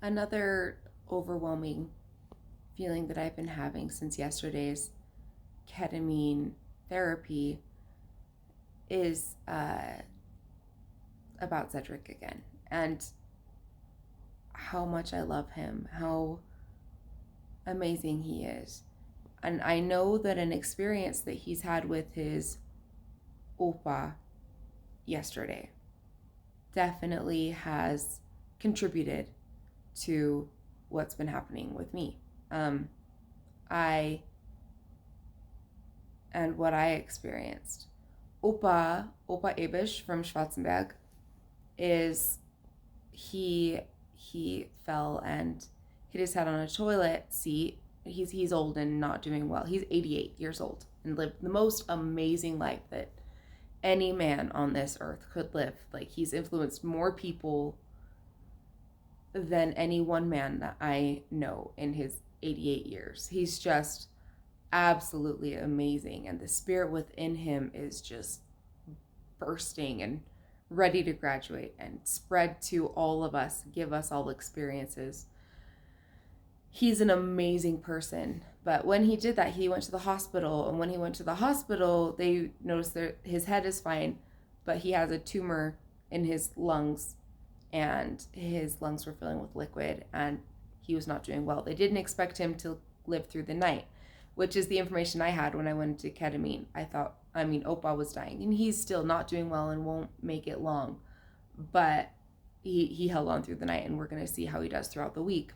Another overwhelming feeling that I've been having since yesterday's ketamine therapy is about Cedric again, and how much I love him, how amazing he is. And I know that an experience that he's had with his Opa yesterday definitely has contributed to what's been happening with me. Um, I and what I experienced. Opa Abish from Schwarzenberg is he fell and hit his head on a toilet seat. He's old and not doing well. He's 88 years old and lived the most amazing life that any man on this earth could live. Like, he's influenced more people than any one man that I know in his 88 years. He's just absolutely amazing, and the spirit within him is just bursting and ready to graduate and spread to all of us, give us all experiences. He's an amazing person. But when he did that, he went to the hospital. And when he went to the hospital, they noticed that his head is fine, but he has a tumor in his lungs, and his lungs were filling with liquid, and he was not doing well. They didn't expect him to live through the night, which is the information I had when I went to ketamine. Opa was dying, and he's still not doing well and won't make it long. But he held on through the night, and we're going to see how he does throughout the week.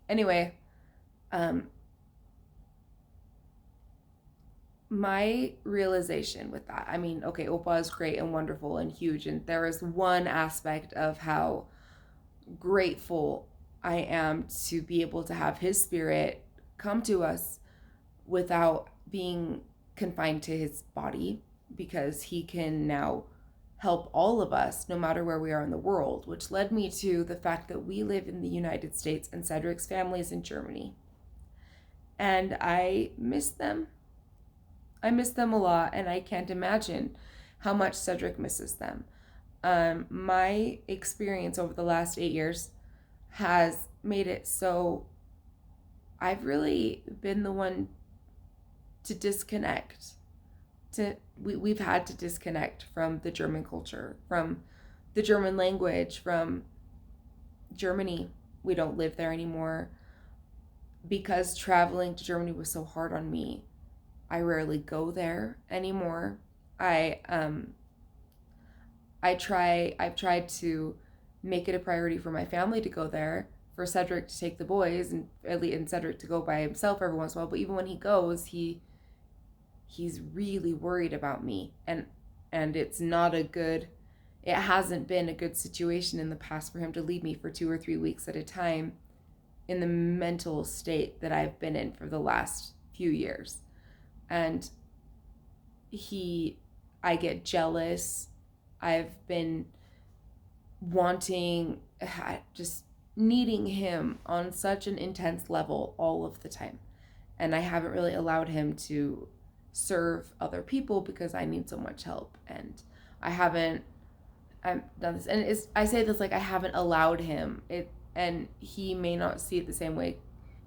Anyway, my realization with that, okay, Opa is great and wonderful and huge, and there is one aspect of how grateful I am to be able to have his spirit come to us without being confined to his body, because he can now help all of us no matter where we are in the world, which led me to the fact that we live in the United States and Cedric's family is in Germany. And I miss them. I miss them a lot, and I can't imagine how much Cedric misses them. My experience over the last 8 years has made it so I've really been the one to disconnect. We've had to disconnect from the German culture, from the German language, from Germany. We don't live there anymore because traveling to Germany was so hard on me. I rarely go there anymore. I've tried to make it a priority for my family to go there, for Cedric to take the boys, and Cedric to go by himself every once in a while. But even when he goes, he's really worried about me, and it hasn't been a good situation in the past for him to leave me for 2 or 3 weeks at a time in the mental state that I've been in for the last few years. And I get jealous. I've been just needing him on such an intense level all of the time. And I haven't really allowed him to serve other people because I need so much help. And I've done this. And I say this like I haven't allowed him. And he may not see it the same way.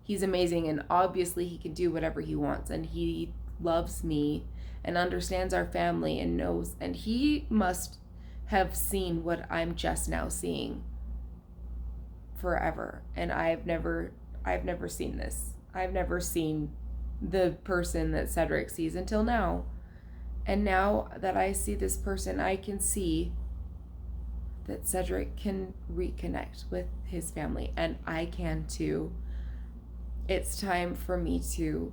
He's amazing, and obviously he can do whatever he wants, and he loves me and understands our family and knows, and he must have seen what I'm just now seeing forever. And I've never seen this. I've never seen the person that Cedric sees until now. And now that I see this person, I can see that Cedric can reconnect with his family, and I can too. It's time for me to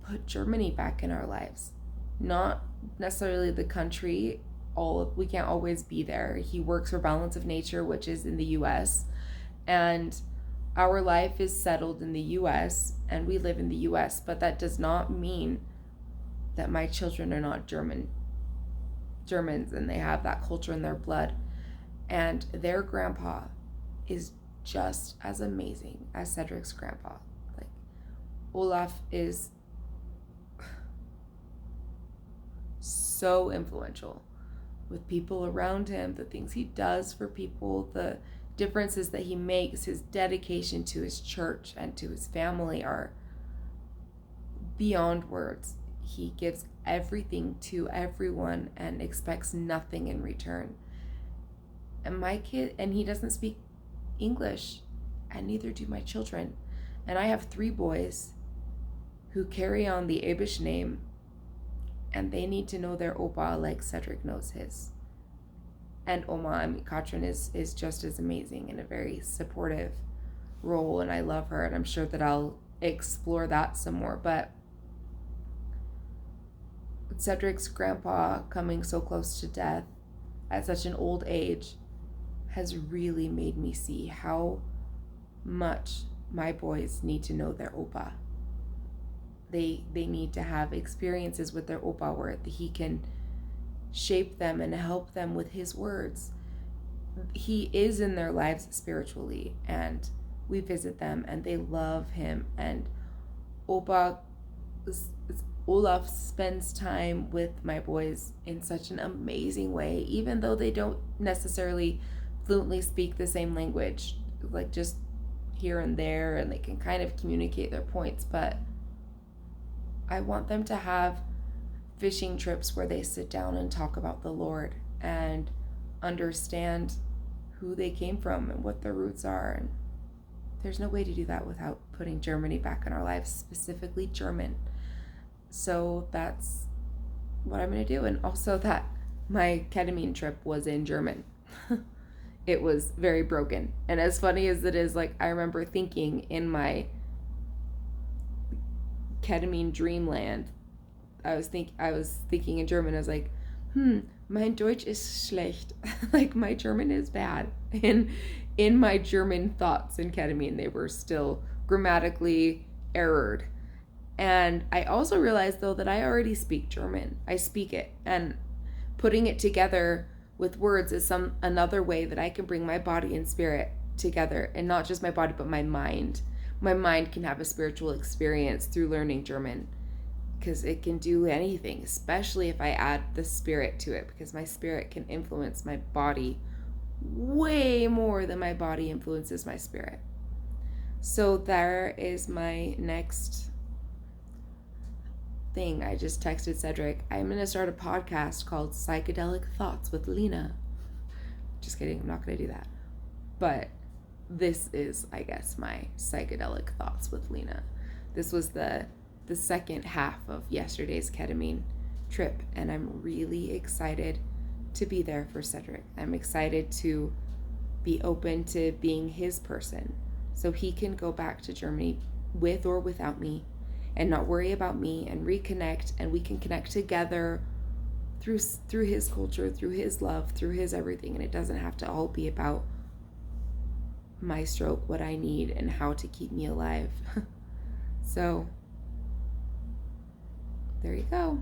put Germany back in our lives. Not necessarily the country. We can't always be there. He works for Balance of Nature, which is in the US, and our life is settled in the US, and we live in the US, but that does not mean that my children are not Germans, and they have that culture in their blood. And their grandpa is just as amazing as Cedric's grandpa. Like, Olaf is so influential with people around him, the things he does for people, the differences that he makes, his dedication to his church and to his family are beyond words. He gives everything to everyone and expects nothing in return. And my kid, and he doesn't speak English, and neither do my children. And I have 3 boys who carry on the Abish name, and they need to know their Opa like Cedric knows his. And Oma, I mean, Katrin is just as amazing in a very supportive role, and I love her, and I'm sure that I'll explore that some more. But Cedric's grandpa coming so close to death at such an old age has really made me see how much my boys need to know their Opa. They need to have experiences with their Opa where he can shape them and help them with his words. He is in their lives spiritually, and we visit them and they love him. And Opa, Olaf spends time with my boys in such an amazing way, even though they don't necessarily fluently speak the same language, like just here and there, and they can kind of communicate their points. But I want them to have fishing trips where they sit down and talk about the Lord and understand who they came from and what their roots are. And there's no way to do that without putting Germany back in our lives, specifically German. So that's what I'm going to do. And also that my ketamine trip was in German. It was very broken. And as funny as it is, like, I remember thinking in my ketamine dreamland, I was thinking in German. I was like, mein Deutsch ist schlecht. Like, my German is bad. And in my German thoughts in ketamine, they were still grammatically errored. And I also realized, though, that I already speak German. I speak it, and putting it together with words is another way that I can bring my body and spirit together, and not just my body, but my mind. My mind can have a spiritual experience through learning German, because it can do anything, especially if I add the spirit to it, because my spirit can influence my body way more than my body influences my spirit. So there is my next thing. I just texted Cedric, I'm going to start a podcast called Psychedelic Thoughts with Lena. Just kidding, I'm not going to do that. But this is, I guess, my Psychedelic Thoughts with Lena. This was the second half of yesterday's ketamine trip, and I'm really excited to be there for Cedric. I'm excited to be open to being his person, so he can go back to Germany with or without me and not worry about me, and reconnect, and we can connect together through his culture, through his love, through his everything. And it doesn't have to all be about my stroke, what I need, and how to keep me alive. So there you go.